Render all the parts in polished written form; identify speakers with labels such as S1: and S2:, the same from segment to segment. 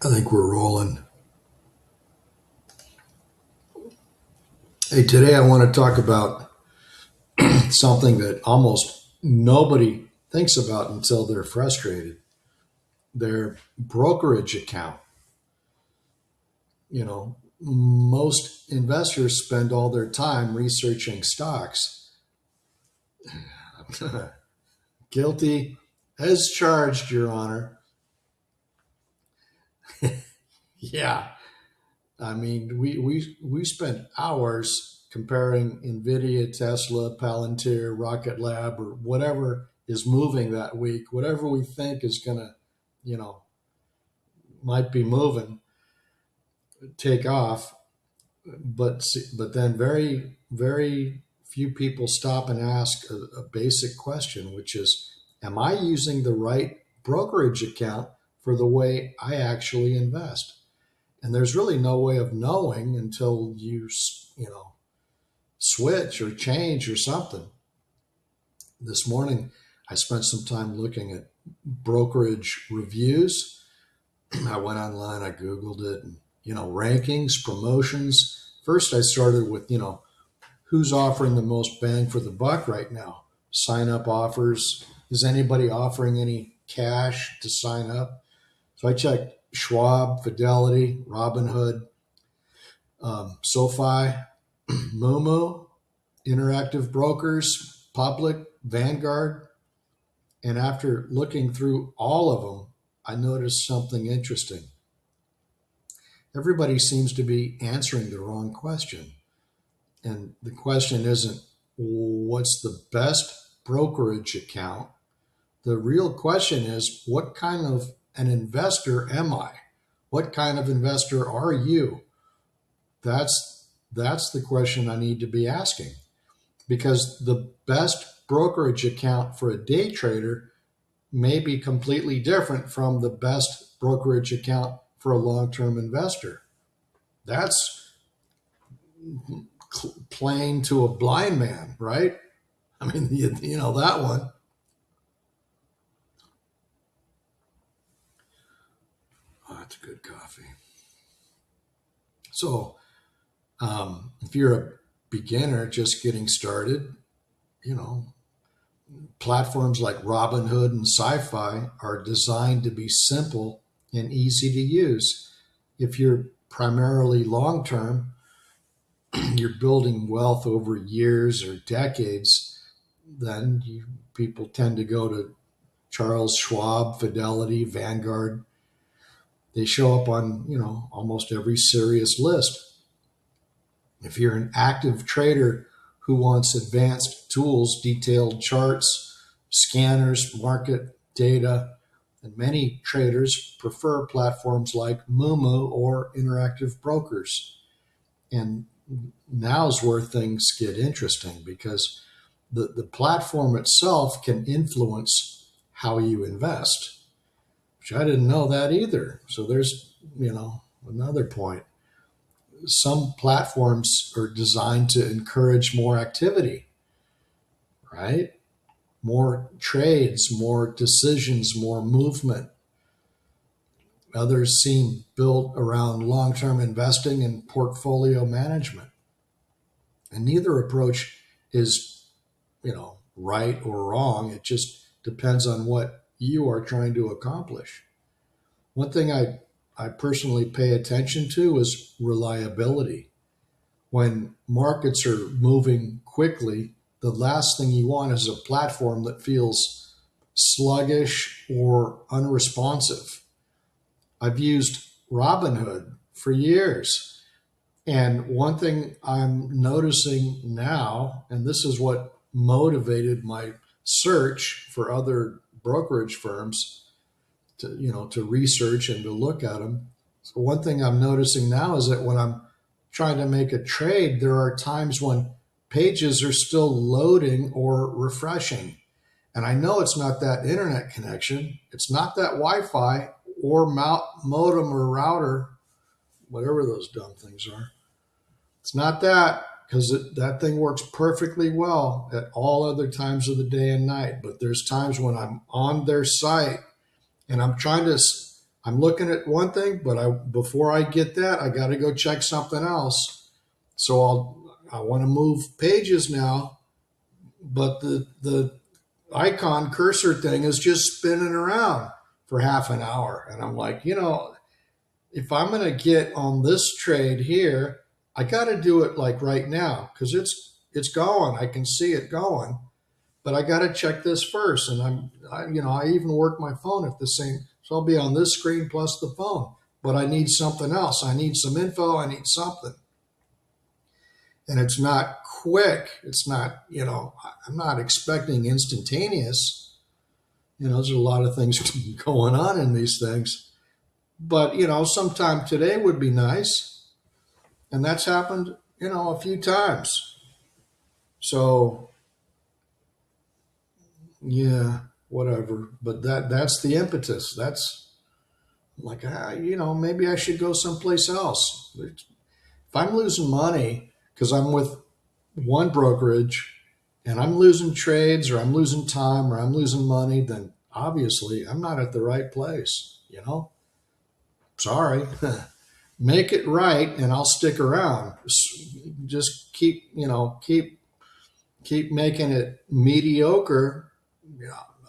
S1: I think we're rolling. Hey, today I want to talk about something that almost nobody thinks about until they're frustrated. Their brokerage account. Most investors spend all their time researching stocks. Guilty as charged, Your Honor. Yeah, I mean, we spent hours comparing NVIDIA, Tesla, Palantir, Rocket Lab, or whatever is moving that week, whatever we think is going to, you know, might be moving, take off. But then very few people stop and ask a basic question, which is, am I using the right brokerage account for the way I actually invest? And there's really no way of knowing until you switch or change or something. This morning, I spent some time looking at brokerage reviews. I went online, I Googled it, and, rankings, promotions. First, I started with, who's offering the most bang for the buck right now? Sign up offers. Is anybody offering any cash to sign up? So I checked Schwab, Fidelity, Robinhood, SoFi, MooMoo, Interactive Brokers, Public, Vanguard. And after looking through all of them, I noticed something interesting. Everybody seems to be answering the wrong question. And the question isn't, what's the best brokerage account? The real question is, what kind of an investor am I? What kind of investor are you? That's the question I need to be asking, because the best brokerage account for a day trader may be completely different from the best brokerage account for a long-term investor. That's plain to a blind man, right? I mean, you know that one. Oh, that's good coffee. So, if you're a beginner just getting started, you know, platforms like Robinhood and SoFi are designed to be simple and easy to use. If you're primarily long term, you're building wealth over years or decades, then people tend to go to Charles Schwab, Fidelity, Vanguard. They show up on, almost every serious list. If you're an active trader who wants advanced tools, detailed charts, scanners, market data, and many traders prefer platforms like MooMoo or Interactive Brokers. And now's where things get interesting, because the platform itself can influence how you invest, which I didn't know that either. So there's, another point. Some platforms are designed to encourage more activity, right? More trades, more decisions, more movement. Others seem built around long-term investing and portfolio management. And neither approach is, right or wrong. It just depends on what you are trying to accomplish. One thing I personally pay attention to is reliability. When markets are moving quickly, the last thing you want is a platform that feels sluggish or unresponsive. I've used Robinhood for years. And one thing I'm noticing now, and this is what motivated my search for other brokerage firms to research and to look at them. So one thing I'm noticing now is that when I'm trying to make a trade, there are times when pages are still loading or refreshing. And I know it's not that internet connection. It's not that Wi-Fi or modem or router, whatever those dumb things are. It's not that, because that thing works perfectly well at all other times of the day and night. But there's times when I'm on their site and I'm I'm looking at one thing, but before I get that, I got to go check something else. So I want to move pages now, but the icon cursor thing is just spinning around for half an hour. And I'm like, if I'm going to get on this trade here, I got to do it like right now because it's going. I can see it going, but I got to check this first. And I even work my phone at the same, so I'll be on this screen plus the phone, but I need something else. I need some info. I need something. And it's not quick. It's not, I'm not expecting instantaneous. There's a lot of things going on in these things. But, sometime today would be nice. And that's happened, a few times. So, yeah, whatever. But that's the impetus. That's like, maybe I should go someplace else. If I'm losing money because I'm with one brokerage and I'm losing trades or I'm losing time or I'm losing money, then obviously I'm not at the right place, Sorry. Make it right and I'll stick around. Just keep making it mediocre.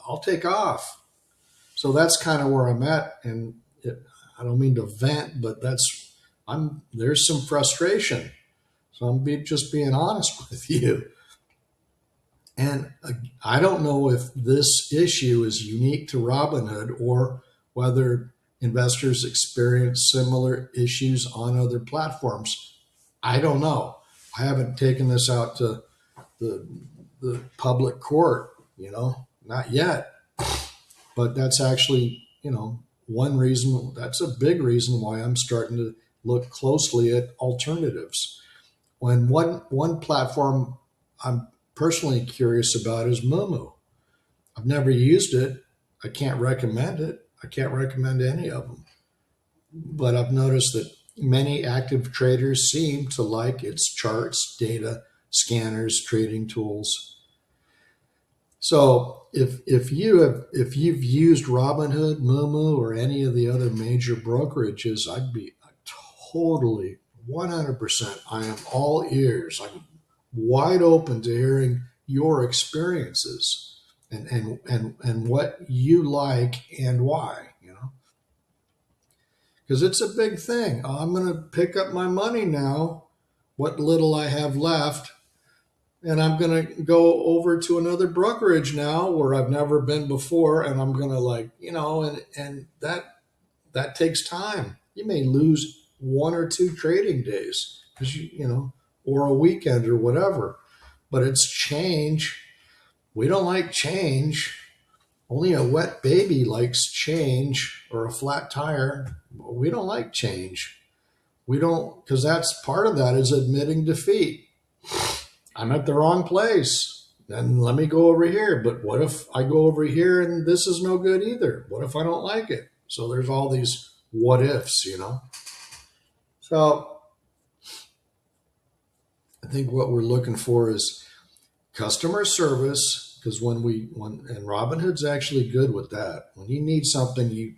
S1: I'll take off. So that's kind of where I'm at. And I don't mean to vent, but there's some frustration. So I'm just being honest with you. And I don't know if this issue is unique to Robinhood or whether investors experience similar issues on other platforms. I don't know. I haven't taken this out to the public court, not yet. But that's actually, one reason, that's a big reason why I'm starting to look closely at alternatives. When one platform I'm personally curious about is MooMoo. I've never used it. I can't recommend it. I can't recommend any of them. But I've noticed that many active traders seem to like its charts, data, scanners, trading tools. So if you've used Robinhood, MooMoo, or any of the other major brokerages, I'd be totally 100%. I am all ears. I'm wide open to hearing your experiences and what you like and why, because it's a big thing. I'm going to pick up my money now, what little I have left, and I'm going to go over to another brokerage now where I've never been before, and I'm going to and that takes time. You may lose 1 or 2 trading days because or a weekend or whatever, but it's change. We don't like change. Only a wet baby likes change or a flat tire. We don't like change. We don't, because that's part of that is admitting defeat. I'm at the wrong place. Then let me go over here. But what if I go over here and this is no good either? What if I don't like it? So there's all these what ifs, So I think what we're looking for is customer service, because and Robinhood's actually good with that. When you need something, you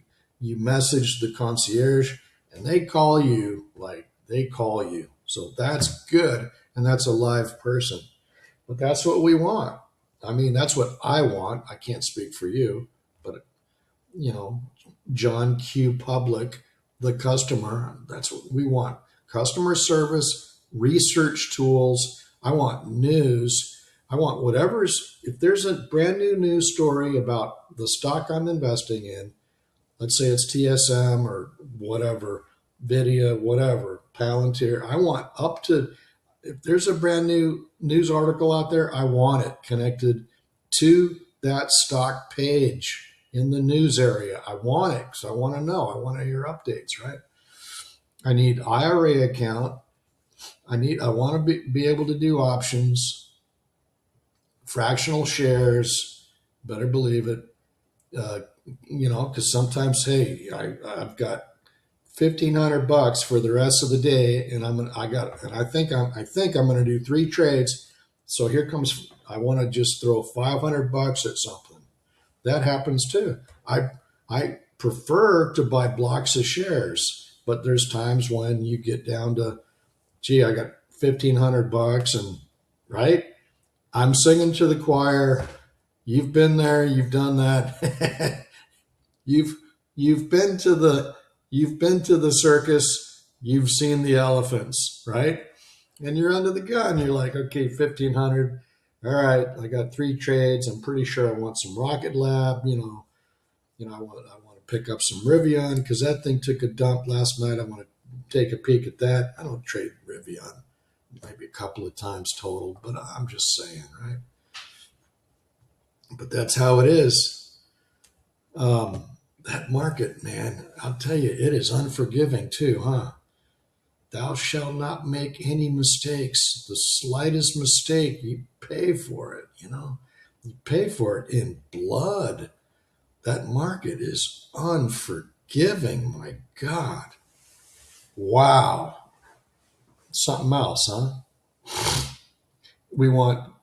S1: message the concierge and they call you. So that's good, and that's a live person. But that's what we want. I mean, that's what I want. I can't speak for you, but John Q. Public, the customer, that's what we want. Customer service, research tools. I want news. I want if there's a brand new news story about the stock I'm investing in, let's say it's TSM or whatever, Vidya, whatever, Palantir. I want if there's a brand new news article out there, I want it connected to that stock page in the news area. I want it because I want to know. I want to hear updates, right? I need IRA account. I want to be able to do options. Fractional shares, better believe it, because sometimes, hey, I've got $1,500 for the rest of the day, and I think I'm going to do 3 trades. So here comes, I want to just throw $500 at something. That happens too. I prefer to buy blocks of shares, but there's times when you get down to, gee, I got $1,500 and right. I'm singing to the choir. You've been there. You've done that. you've you've been to the circus. You've seen the elephants, right? And you're under the gun. You're like, okay, 1,500. All right, I got 3 trades. I'm pretty sure I want some Rocket Lab. I want to pick up some Rivian because that thing took a dump last night. I want to take a peek at that. I don't trade Rivian, maybe a couple of times total, but I'm just saying, right? But that's how it is. That market, man, I'll tell you, it is unforgiving too, huh? Thou shalt not make any mistakes. The slightest mistake, you pay for it, You pay for it in blood. That market is unforgiving, my God. Wow. Something else, huh? We want,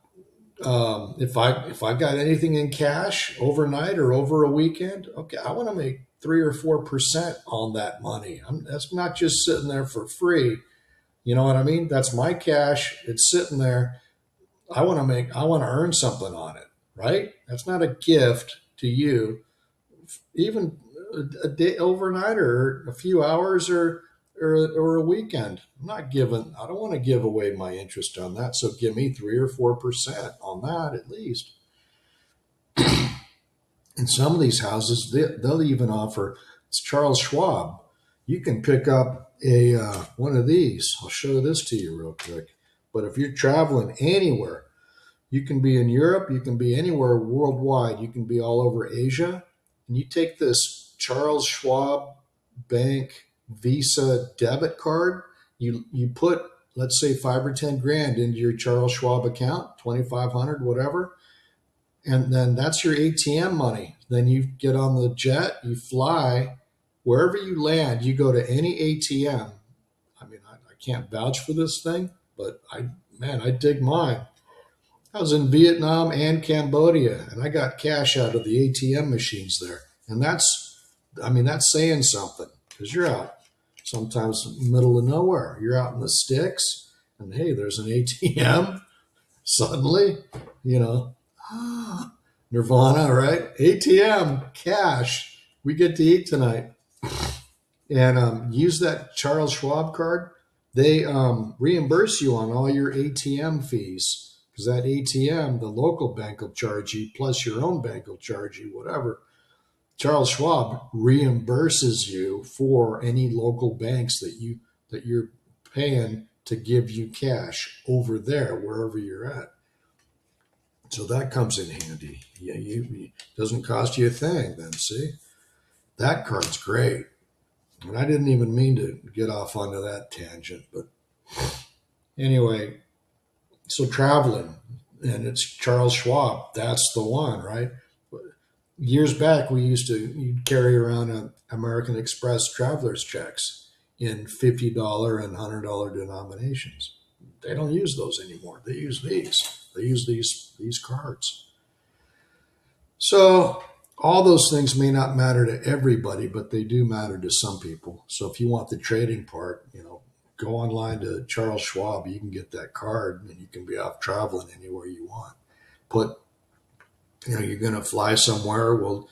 S1: if I got anything in cash overnight or over a weekend, okay, I want to make 3 or 4% on that money. That's not just sitting there for free. You know what I mean? That's my cash. It's sitting there. I want to earn something on it, right? That's not a gift to you. Even a day overnight or a few hours or a weekend. I don't want to give away my interest on that. So give me 3 or 4% on that at least. In some of these houses, they'll even offer, it's Charles Schwab. You can pick up one of these. I'll show this to you real quick. But if you're traveling anywhere, you can be in Europe, you can be anywhere worldwide. You can be all over Asia. And you take this Charles Schwab Bank Visa debit card, you put, let's say, 5 or 10 grand into your Charles Schwab account, 2,500, whatever, and then that's your ATM money. Then you get on the jet, you fly, wherever you land, you go to any ATM. I mean, I can't vouch for this thing, but I dig mine. I was in Vietnam and Cambodia, and I got cash out of the ATM machines there. And that's saying something because you're out sometimes in the middle of nowhere. You're out in the sticks, and hey, there's an ATM. Suddenly, nirvana, right? ATM, cash. We get to eat tonight. And use that Charles Schwab card. They reimburse you on all your ATM fees. Because that ATM, the local bank will charge you, plus your own bank will charge you, whatever. Charles Schwab reimburses you for any local banks that you're paying to give you cash over there, wherever you're at. So that comes in handy. Yeah, it doesn't cost you a thing then, see? That card's great. And I didn't even mean to get off onto that tangent, but anyway, so traveling, and it's Charles Schwab. That's the one, right? Years back, you'd carry around an American Express traveler's checks in $50 and $100 denominations. They don't use those anymore. They use these. They use these cards. So all those things may not matter to everybody, but they do matter to some people. So if you want the trading part, go online to Charles Schwab. You can get that card, and you can be off traveling anywhere you want. You're going to fly somewhere. Well,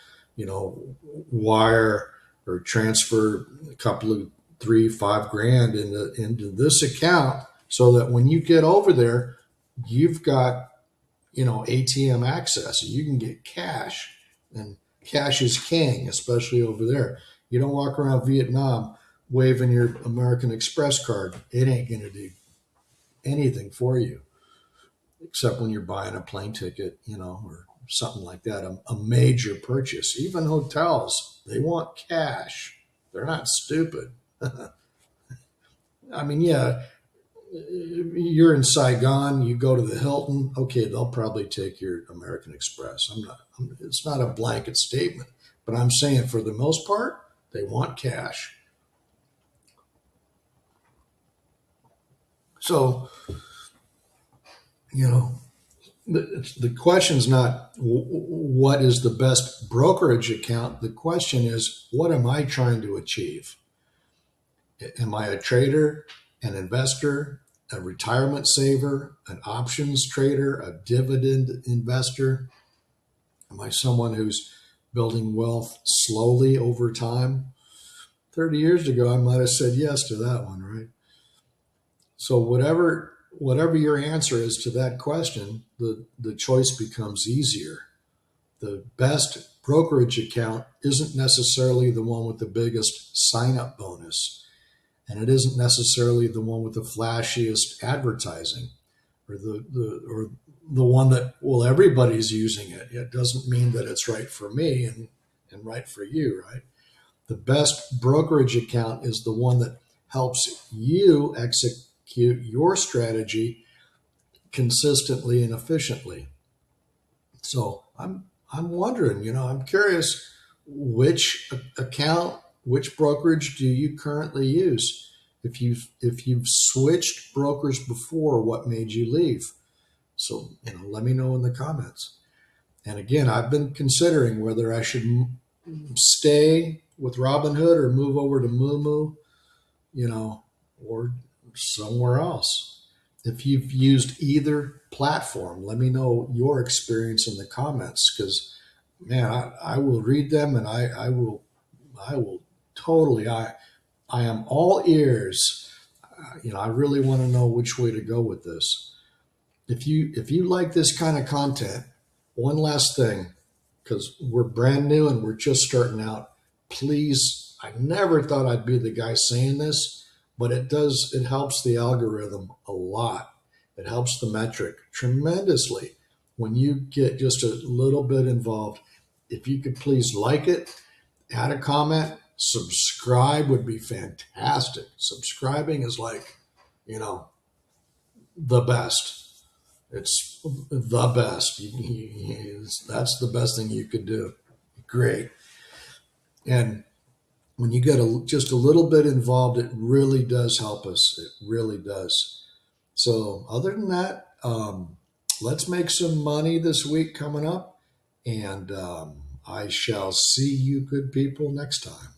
S1: wire or transfer a couple of 3-5 grand into this account, so that when you get over there, you've got ATM access. You can get cash, and cash is king, especially over there. You don't walk around Vietnam waving your American Express card. It ain't going to do anything for you, except when you're buying a plane ticket, or something like that, a major purchase. Even hotels, they want cash. They're not stupid. I mean, yeah, you're in Saigon, you go to the Hilton, okay, they'll probably take your American Express. It's not a blanket statement, but I'm saying for the most part, they want cash. So, The question's not what is the best brokerage account. The question is, what am I trying to achieve? Am I a trader, an investor, a retirement saver, an options trader, a dividend investor? Am I someone who's building wealth slowly over time? 30 years ago, I might have said yes to that one, right? So whatever your answer is to that question, the choice becomes easier. The best brokerage account isn't necessarily the one with the biggest sign up bonus, and it isn't necessarily the one with the flashiest advertising, or the one that, well, everybody's using it. It doesn't mean that it's right for me and right for you, right? The best brokerage account is the one that helps you execute your strategy consistently and efficiently. So I'm wondering, I'm curious, which account, which brokerage do you currently use? If you've switched brokers before, what made you leave? So let me know in the comments. And again, I've been considering whether I should stay with Robinhood or move over to MooMoo, or somewhere else. If you've used either platform, let me know your experience in the comments, because man, I will read them, and I will totally, I am all ears. I really want to know which way to go with this. If you like this kind of content, one last thing, because we're brand new and we're just starting out, please, I never thought I'd be the guy saying this, but it helps the algorithm a lot. It helps the metric tremendously when you get just a little bit involved. If you could please like it, add a comment, subscribe would be fantastic. Subscribing is like, the best. It's the best. That's the best thing you could do. Great. And when you get just a little bit involved, it really does help us. It really does. So other than that, let's make some money this week coming up. And I shall see you good people next time.